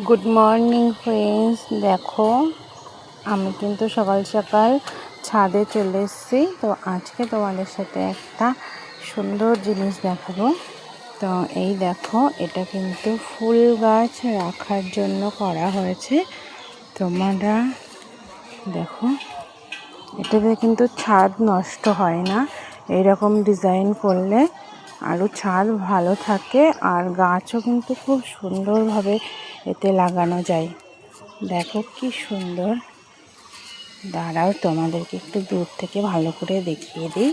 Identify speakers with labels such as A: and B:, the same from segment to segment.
A: Good morning friends. দেখো, আমি কিন্তু সকাল সকাল ছাদে চলে এসেছি। তো আজকে তোমাদের সাথে একটা সুন্দর জিনিস দেখাবো। তো এই দেখো, এটা কিন্তু ফুল গাছ রাখার জন্য করা হয়েছে। তোমরা দেখো, এটাতে কিন্তু ছাদ নষ্ট হয় না। এইরকম ডিজাইন করলে আরও ছাদ ভালো থাকে, আর গাছও কিন্তু খুব সুন্দরভাবে এতে লাগানো যায়। দেখো কি সুন্দর। দাঁড়াও, তোমাদেরকে একটু দূর থেকে ভালো করে দেখিয়ে দিই।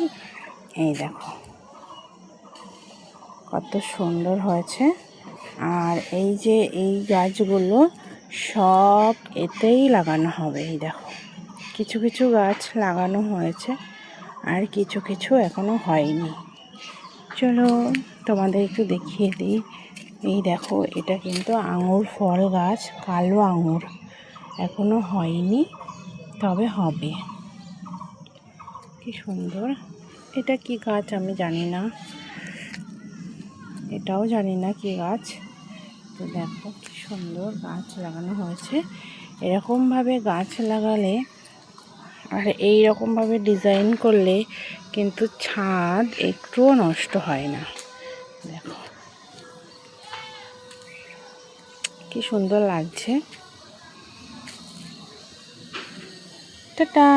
A: এই দেখো কত সুন্দর হয়েছে। আর এই যে এই গাছগুলো সব এতেই লাগানো হবে। এই দেখো, কিছু কিছু গাছ লাগানো হয়েছে আর কিছু কিছু এখনো হয়নি। চলো তোমাদের একটু দেখিয়ে দিই। এই দেখো, এটা কিন্তু আঙুর ফল গাছ, কালো আঙুর, এখনো হয়নি, তবে হবে। কি সুন্দর। এটা কি গাছ আমি জানি না, এটাও জানি না কি গাছ। তো দেখো কি সুন্দর গাছ লাগানো হয়েছে। এরকমভাবে গাছ লাগালে আর এই রকমভাবে ডিজাইন করলে কিন্তু ছাদ একটুও নষ্ট হয় না। দেখো কি সুন্দর লাগছে। টাটা।